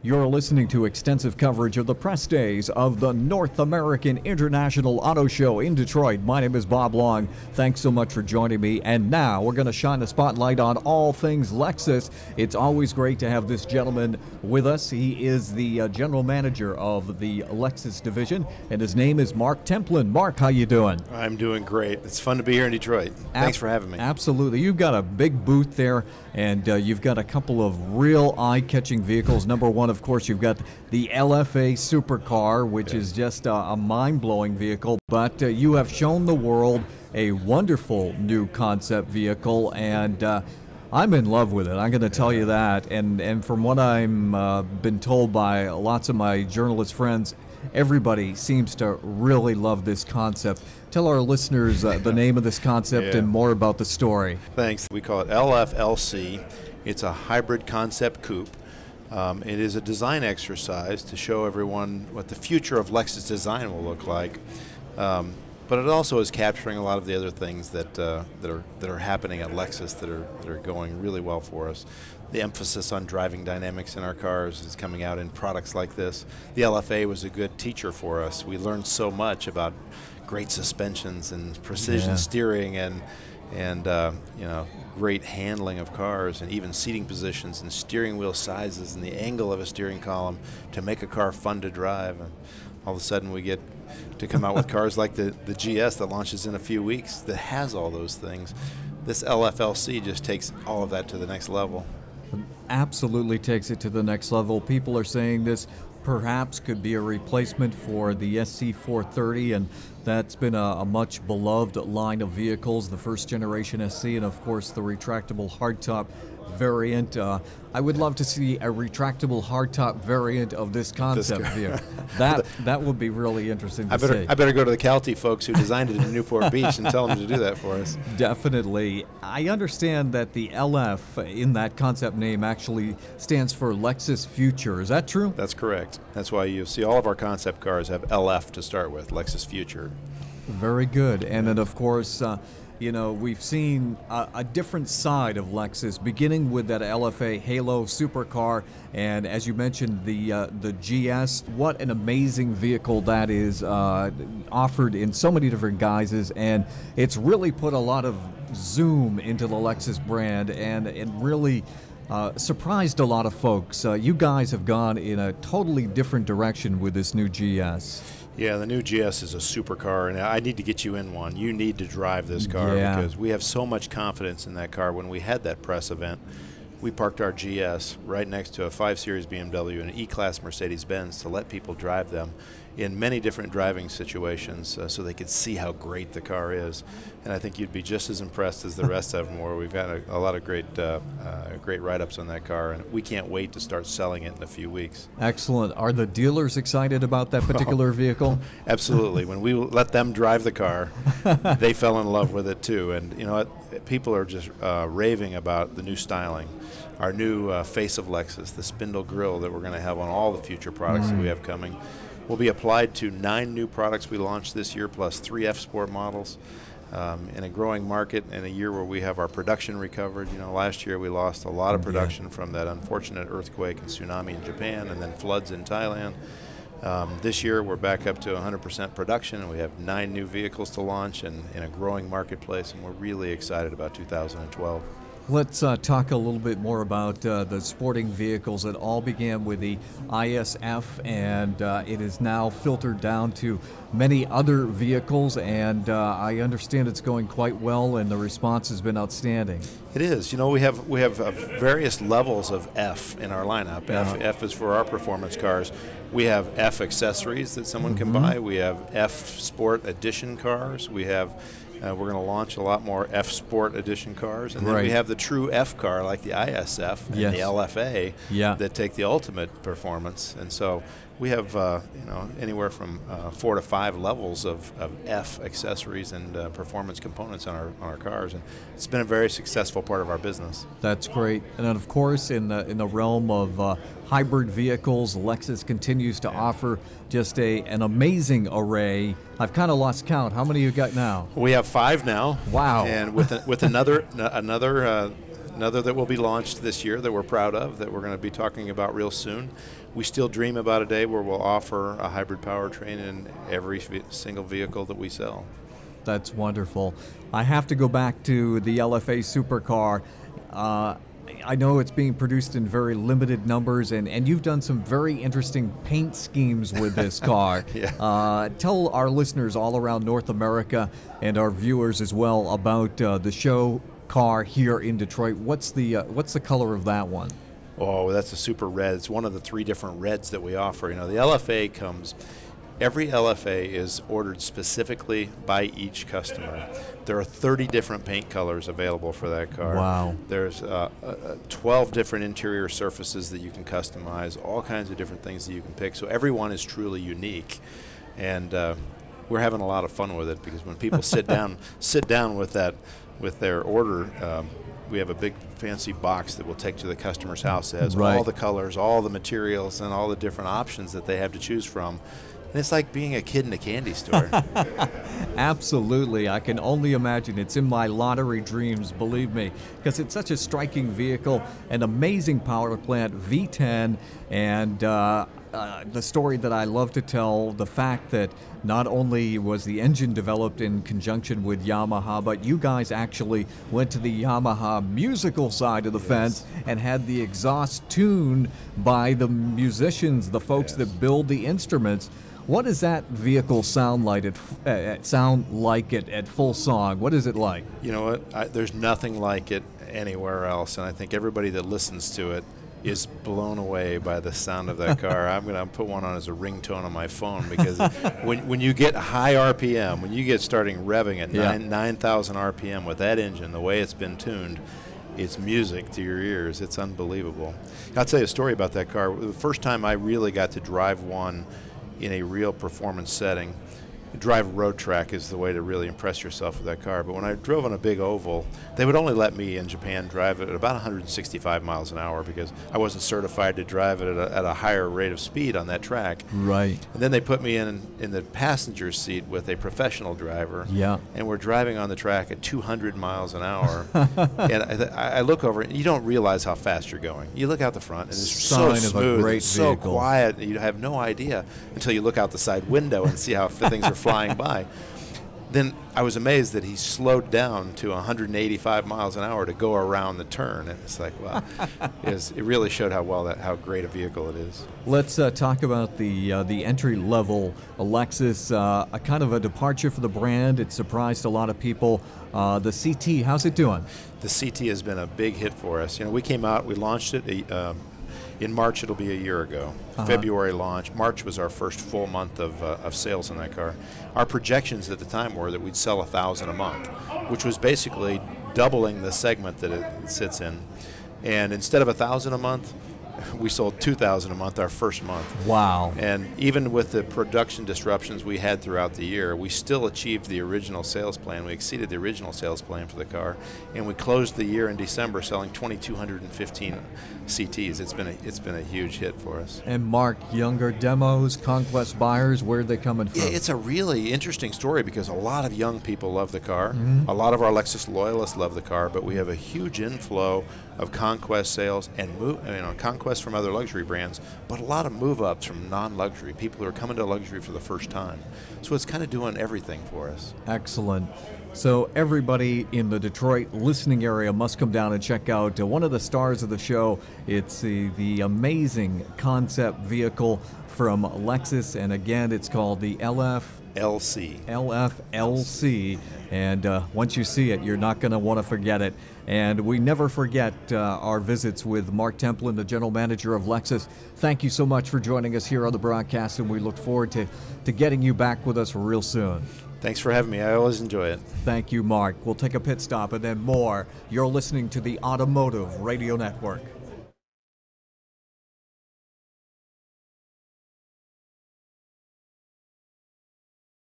You're listening to extensive coverage of the press days of the North American International Auto Show in Detroit. My name is Bob Long. Thanks so much for joining me. And now we're going to shine the spotlight on all things Lexus. It's always great to have this gentleman with us. He is the general manager of the Lexus division, and his name is Mark Templin. Mark, how you doing? I'm doing great. It's fun to be here in Detroit. Thanks for having me. Absolutely. You've got a big booth there, and you've got a couple of real eye-catching vehicles. Number one, of course, you've got the LFA supercar, which is just a mind-blowing vehicle. But you have shown the world a wonderful new concept vehicle, and I'm in love with it. I'm going to tell you that. And from what I'm been told by lots of my journalist friends, everybody seems to really love this concept. Tell our listeners the name of this concept and more about the story. Thanks. We call it LFLC. It's a hybrid concept coupe. It is a design exercise to show everyone what the future of Lexus design will look like. But it also is capturing a lot of the other things that are happening at Lexus that are going really well for us. The emphasis on driving dynamics in our cars is coming out in products like this. The LFA was a good teacher for us. We learned so much about great suspensions and precision steering and great handling of cars, and even seating positions and steering wheel sizes and the angle of a steering column to make a car fun to drive. And all of a sudden we get to come out with cars like the GS that launches in a few weeks that has all those things. This LFLC just takes all of that to the next level. Absolutely takes it to the next level. People are saying this perhaps could be a replacement for the SC430, and that's been a much beloved line of vehicles, the first generation SC, and of course the retractable hardtop variant. I would love to see a retractable hardtop variant of this concept vehicle. That would be really interesting to see. I better go to the Calty folks who designed it in Newport Beach and tell them to do that for us. Definitely. I understand that the LF in that concept name actually stands for Lexus Future. Is that true? That's correct. That's why you see all of our concept cars have LF to start with, Lexus Future. Very good. And then, of course, we've seen a different side of Lexus, beginning with that LFA Halo supercar, and as you mentioned, the GS. What an amazing vehicle that is, offered in so many different guises, and it's really put a lot of zoom into the Lexus brand, and it really surprised a lot of folks. You guys have gone in a totally different direction with this new GS. Yeah, the new GS is a supercar, and I need to get you in one. You need to drive this car because we have so much confidence in that car. When we had that press event, we parked our GS right next to a 5 Series BMW and an E-Class Mercedes-Benz to let people drive them in many different driving situations so they could see how great the car is. And I think you'd be just as impressed as the rest of them were. We've got a lot of great write-ups on that car, and we can't wait to start selling it in a few weeks. Excellent. Are the dealers excited about that particular vehicle? Absolutely. When we let them drive the car, they fell in love with it too. And you know what? People are just raving about the new styling. Our new face of Lexus, the spindle grille that we're going to have on all the future products that we have coming, will be applied to 9 new products we launched this year, plus 3 F-Sport models. In a growing market, in a year where we have our production recovered. Last year we lost a lot of production from that unfortunate earthquake and tsunami in Japan and then floods in Thailand. This year we're back up to 100% production, and we have 9 new vehicles to launch and in a growing marketplace, and we're really excited about 2012. Let's talk a little bit more about the sporting vehicles. It all began with the ISF, and it is now filtered down to many other vehicles, and I understand it's going quite well, and the response has been outstanding. It is. We have various levels of F in our lineup. F is for our performance cars. We have F accessories that someone can buy. We have F Sport Edition cars. We have we're going to launch a lot more F Sport Edition cars, and then we have the true F car like the ISF and the LFA that take the ultimate performance. And so we have anywhere from 4 to 5 levels of F accessories and performance components on our cars, and it's been a very successful part of our business. That's great. And then, of course, in the realm of hybrid vehicles, Lexus continues to offer just an amazing array. I've kind of lost count. How many you got now? We have 5 now. Wow! And with another another that will be launched this year that we're proud of, that we're going to be talking about real soon. We still dream about a day where we'll offer a hybrid powertrain in every single vehicle that we sell. That's wonderful. I have to go back to the LFA supercar. I know it's being produced in very limited numbers, and you've done some very interesting paint schemes with this car. Yeah. Tell our listeners all around North America and our viewers as well about the show car here in Detroit. What's the color of that one? Oh, that's a super red. It's one of the 3 different reds that we offer. You know, the LFA comes. Every LFA is ordered specifically by each customer. There are 30 different paint colors available for that car. Wow. There's 12 different interior surfaces that you can customize, all kinds of different things that you can pick. So every one is truly unique. And we're having a lot of fun with it, because when people sit down with their order, we have a big fancy box that we'll take to the customer's house that has all the colors, all the materials, and all the different options that they have to choose from. And it's like being a kid in a candy store. Absolutely. I can only imagine. It's in my lottery dreams, believe me, because it's such a striking vehicle, an amazing power plant, V10, and the story that I love to tell, the fact that not only was the engine developed in conjunction with Yamaha, but you guys actually went to the Yamaha musical side of the fence and had the exhaust tuned by the musicians, the folks that build the instruments. What does that vehicle sound like at full song? What is it like? You know what? There's nothing like it anywhere else, and I think everybody that listens to it is blown away by the sound of that car. I'm going to put one on as a ringtone on my phone, because when you get high RPM, when you get starting revving at 9,000 RPM with that engine, the way it's been tuned, it's music to your ears. It's unbelievable. I'll tell you a story about that car. The first time I really got to drive one in a real performance setting, drive road track is the way to really impress yourself with that car. But when I drove on a big oval, they would only let me in Japan drive it at about 165 miles an hour, because I wasn't certified to drive it at a higher rate of speed on that track. Right. And then they put me in the passenger seat with a professional driver. Yeah. And we're driving on the track at 200 miles an hour. And I look over, and you don't realize how fast you're going. You look out the front, and it's so smooth, it's so quiet, you have no idea until you look out the side window and see how things are flying by. Then I was amazed that he slowed down to 185 miles an hour to go around the turn, and it's like, wow, it really showed how great a vehicle it is. Let's talk about the entry-level Lexus, a kind of a departure for the brand. It surprised a lot of people. The CT, how's it doing? The CT has been a big hit for us. You know, we came out, we launched it in March. It'll be a year ago. February launch. March was our first full month of sales in that car. Our projections at the time were that we'd sell 1,000 a month, which was basically doubling the segment that it sits in. And instead of 1,000 a month, we sold 2,000 a month our first month. Wow. And even with the production disruptions we had throughout the year, we still achieved the original sales plan. We exceeded the original sales plan for the car, and we closed the year in December selling 2,215 CTs. It's been a huge hit for us. And Mark, younger demos, conquest buyers, where are they coming from? Yeah, it's a really interesting story, because a lot of young people love the car. Mm-hmm. A lot of our Lexus loyalists love the car, but we have a huge inflow of conquest sales and conquest from other luxury brands, but a lot of move-ups from non-luxury, people who are coming to luxury for the first time. So it's kind of doing everything for us. Excellent. So everybody in the Detroit listening area must come down and check out one of the stars of the show. It's the amazing concept vehicle from Lexus, and again, it's called the LFLC. And once you see it, you're not going to want to forget it. And we never forget our visits with Mark Templin, the general manager of Lexus. Thank you so much for joining us here on the broadcast, and we look forward to getting you back with us real soon. Thanks for having me. I always enjoy it. Thank you, Mark. We'll take a pit stop and then more. You're listening to the Automotive Radio Network.